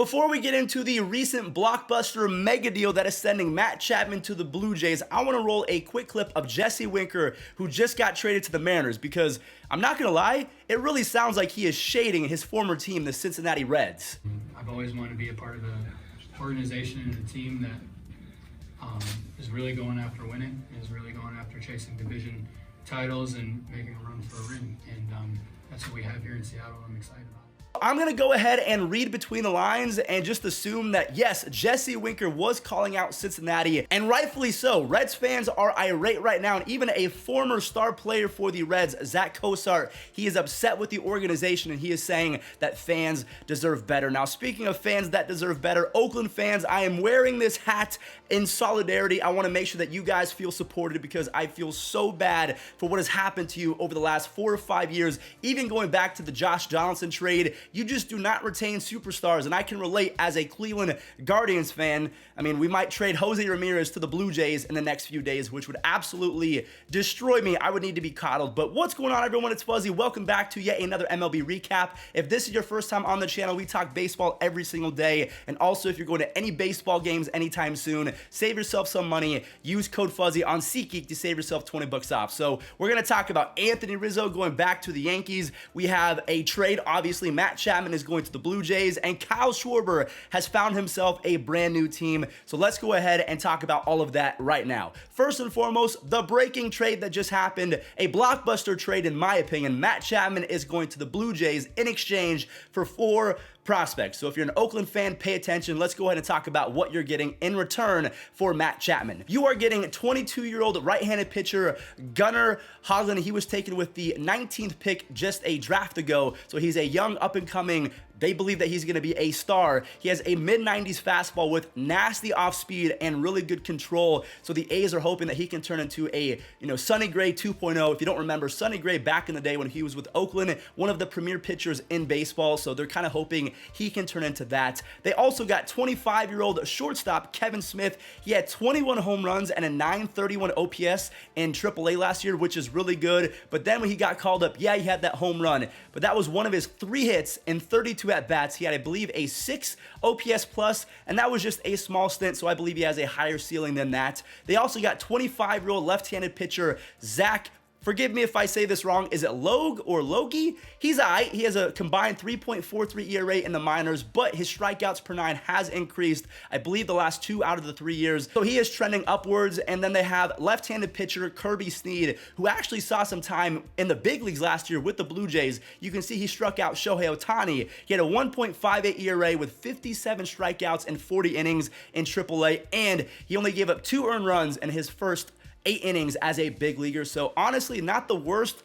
Before we get into the recent blockbuster mega deal that is sending Matt Chapman to the Blue Jays, I want to roll a quick clip of Jesse Winker, who just got traded to the Mariners, because I'm not going to lie, it really sounds like he is shading his former team, the Cincinnati Reds. I've always wanted to be a part of an organization and a team that is really going after winning, is really going after chasing division titles and making a run for a ring. And that's what we have here in Seattle. I'm excited about it. I'm going to go ahead and read between the lines and just assume that, yes, Jesse Winker was calling out Cincinnati, and rightfully so. Reds fans are irate right now, and even a former star player for the Reds, Zach Cozart, he is upset with the organization, and he is saying that fans deserve better. Now, speaking of fans that deserve better, Oakland fans, I am wearing this hat in solidarity. I want to make sure that you guys feel supported, because I feel so bad for what has happened to you over the last 4 or 5 years, even going back to the Josh Donaldson trade. You just do not retain superstars, and I can relate as a Cleveland Guardians fan. I mean, we might trade Jose Ramirez to the Blue Jays in the next few days, which would absolutely destroy me. I would need to be coddled. But what's going on, everyone? It's Fuzzy. Welcome back to yet another MLB recap. If this is your first time on the channel, we talk baseball every single day. And also, if you're going to any baseball games anytime soon, save yourself some money. Use code Fuzzy on SeatGeek to save yourself 20 bucks off. So we're going to talk about Anthony Rizzo going back to the Yankees. We have a trade, obviously. Matt Chapman is going to the Blue Jays, and Kyle Schwarber has found himself a brand new team. So let's go ahead and talk about all of that right now. First and foremost, the breaking trade that just happened, a blockbuster trade in my opinion. Matt Chapman is going to the Blue Jays in exchange for 4 prospects. So if you're an Oakland fan, pay attention. Let's go ahead and talk about what you're getting in return for Matt Chapman. You are getting 22-year-old right-handed pitcher Gunnar Hoglund. He was taken with the 19th pick just a draft ago. So he's a young up-and-coming. They believe that he's going to be a star. He has a mid-90s fastball with nasty off-speed and really good control. So the A's are hoping that he can turn into a, Sonny Gray 2.0. If you don't remember, Sonny Gray back in the day when he was with Oakland, one of the premier pitchers in baseball. So they're kind of hoping he can turn into that. They also got 25-year-old shortstop Kevin Smith. He had 21 home runs and a 931 OPS in AAA last year, which is really good. But then when he got called up, yeah, he had that home run, but that was one of his 3 hits in 32 at-bats. He had, I believe, a 6 OPS plus, and that was just a small stint, so I believe he has a higher ceiling than that. They also got 25-year-old left-handed pitcher Zach, forgive me if I say this wrong, is it Logue or Logie? He's alright. He has a combined 3.43 ERA in the minors, but his strikeouts per 9 has increased, I believe, the last 2 out of the 3 years. So he is trending upwards. And then they have left-handed pitcher Kirby Snead, who actually saw some time in the big leagues last year with the Blue Jays. You can see he struck out Shohei Ohtani. He had a 1.58 ERA with 57 strikeouts and 40 innings in AAA, and he only gave up 2 earned runs in his first 8 innings as a big leaguer. So honestly, not the worst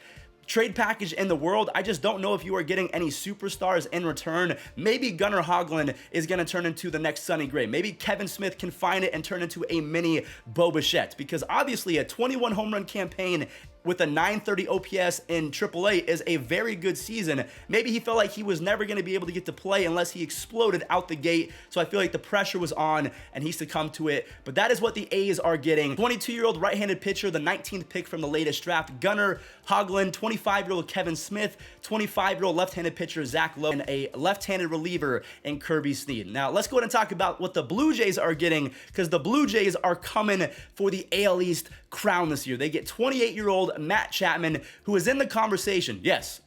trade package in the world. I just don't know if you are getting any superstars in return. Maybe Gunnar Hoglund is going to turn into the next Sonny Gray. Maybe Kevin Smith can find it and turn into a mini Bo Bichette, because obviously a 21 home run campaign with a 930 OPS in AAA is a very good season. Maybe he felt like he was never going to be able to get to play unless he exploded out the gate. So I feel like the pressure was on and he succumbed to it. But that is what the A's are getting. 22-year-old right-handed pitcher, the 19th pick from the latest draft, Gunnar Hoglund, 25-year-old Kevin Smith, 25-year-old left-handed pitcher Zach Lowe, and a left-handed reliever in Kirby Snead. Now let's go ahead and talk about what the Blue Jays are getting, because the Blue Jays are coming for the AL East crown this year. They get 28-year-old Matt Chapman, who is in the conversation. Yes,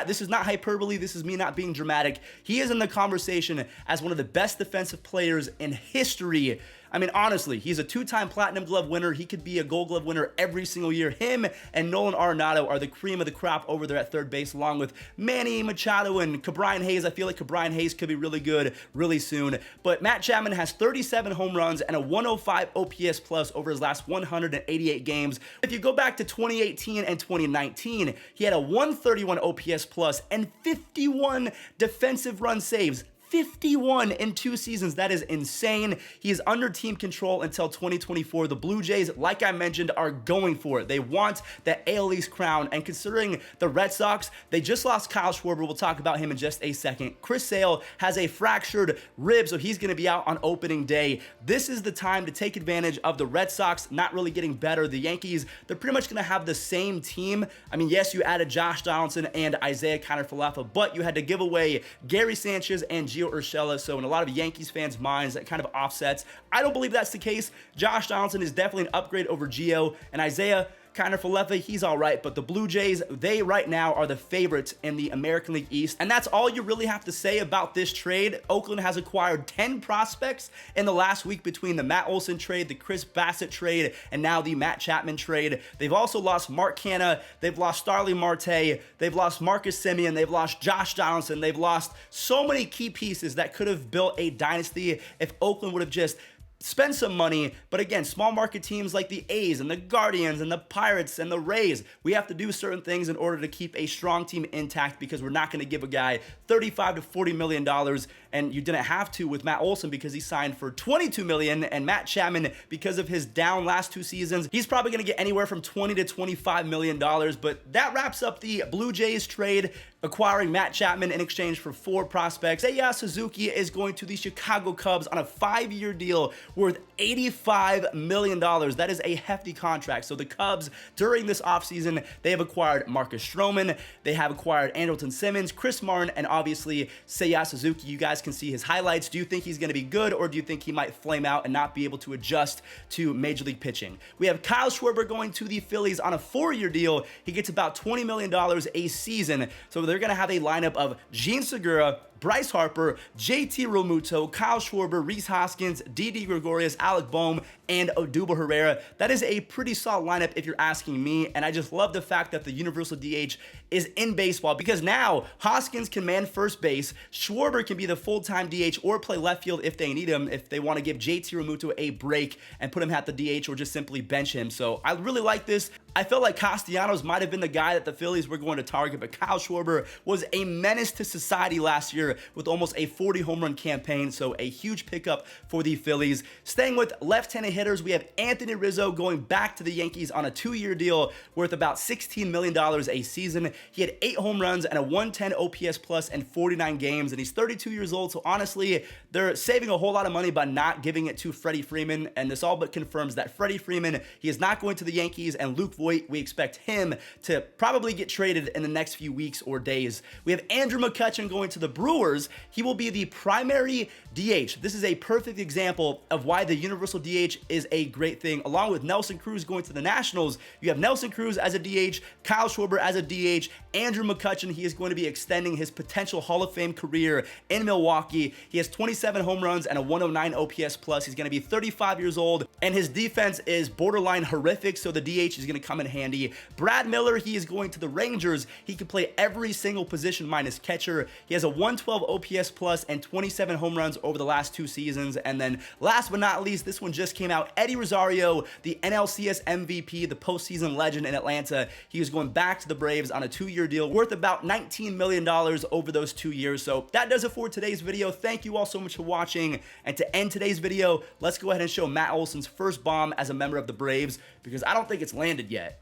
this is not hyperbole. This is me not being dramatic. He is in the conversation as one of the best defensive players in history. I mean, honestly, he's a 2-time Platinum Glove winner. He could be a Gold Glove winner every single year. Him and Nolan Arenado are the cream of the crop over there at third base, along with Manny Machado and Ke'Bryan Hayes. I feel like Ke'Bryan Hayes could be really good really soon. But Matt Chapman has 37 home runs and a 105 OPS plus over his last 188 games. If you go back to 2018 and 2019, he had a 131 OPS plus and 51 defensive run saves. 51 in 2 seasons. That is insane. He is under team control until 2024. The Blue Jays, like I mentioned, are going for it. They want that AL East crown, and considering the Red Sox, they just lost Kyle Schwarber. We'll talk about him in just a second. Chris Sale has a fractured rib, so he's going to be out on opening day. This is the time to take advantage of the Red Sox not really getting better. The Yankees, they're pretty much going to have the same team. I mean, yes, you added Josh Donaldson and Isaiah Kiner-Falefa, but you had to give away Gary Sanchez and Gio Gio Urshela. So in a lot of Yankees fans' minds, that kind of offsets. I don't believe that's the case. Josh Donaldson is definitely an upgrade over Gio, and Isaiah Kiner-Falefa, he's all right, but the Blue Jays, they right now are the favorites in the American League East, and that's all you really have to say about this trade. Oakland has acquired 10 prospects in the last week between the Matt Olson trade, the Chris Bassett trade, and now the Matt Chapman trade. They've also lost Mark Canha, they've lost Starling Marte, they've lost Marcus Semien, they've lost Josh Donaldson, they've lost so many key pieces that could have built a dynasty if Oakland would have just spend some money. But again, small market teams like the A's and the Guardians and the Pirates and the Rays, we have to do certain things in order to keep a strong team intact, because we're not going to give a guy $35 to $40 million, and you didn't have to with Matt Olson because he signed for $22 million, and Matt Chapman, because of his down last 2 seasons, he's probably going to get anywhere from $20 to $25 million. But that wraps up the Blue Jays trade, acquiring Matt Chapman in exchange for 4 prospects. Seiya Suzuki is going to the Chicago Cubs on a 5-year deal worth $85 million. That is a hefty contract. So the Cubs, during this offseason, they have acquired Marcus Stroman, they have acquired Andrelton Simmons, Chris Martin, and obviously Seiya Suzuki. You guys can see his highlights. Do you think he's going to be good, or do you think he might flame out and not be able to adjust to Major League pitching? We have Kyle Schwarber going to the Phillies on a 4-year deal. He gets about $20 million a season. So they're going to have a lineup of Jean Segura, Bryce Harper, JT Realmuto, Kyle Schwarber, Rhys Hoskins, Didi Gregorius, Alec Bohm, and Odubel Herrera. That is a pretty solid lineup if you're asking me, and I just love the fact that the universal DH is in baseball, because now Hoskins can man first base, Schwarber can be the full-time DH or play left field if they need him, if they want to give JT Realmuto a break and put him at the DH or just simply bench him. So I really like this. I felt like Castellanos might have been the guy that the Phillies were going to target, but Kyle Schwarber was a menace to society last year with almost a 40 home run campaign, so a huge pickup for the Phillies. Staying with left-handed hitters, we have Anthony Rizzo going back to the Yankees on a 2-year deal worth about $16 million a season. He had 8 home runs and a 110 OPS plus in 49 games, and he's 32 years old, so honestly, they're saving a whole lot of money by not giving it to Freddie Freeman, and this all but confirms that Freddie Freeman, he is not going to the Yankees, and Luke Voit, we expect him to probably get traded in the next few weeks or days. We have Andrew McCutchen going to the Brewers. He will be the primary DH. This is a perfect example of why the universal DH is a great thing. Along with Nelson Cruz going to the Nationals, you have Nelson Cruz as a DH, Kyle Schwarber as a DH, Andrew McCutchen, he is going to be extending his potential Hall of Fame career in Milwaukee. He has 27 home runs and a 109 OPS plus. He's going to be 35 years old, and his defense is borderline horrific, so the DH is going to come in handy. Brad Miller, he is going to the Rangers. He can play every single position minus catcher. He has a 112 OPS plus and 27 home runs over the last 2 seasons. And then last but not least, this one just came out, Eddie Rosario, the NLCS MVP, the postseason legend in Atlanta. He is going back to the Braves on a 2-year deal worth about $19 million over those 2 years. So that does it for today's video. Thank you all so much for watching. And to end today's video, let's go ahead and show Matt Olson's first bomb as a member of the Braves, because I don't think it's landed yet.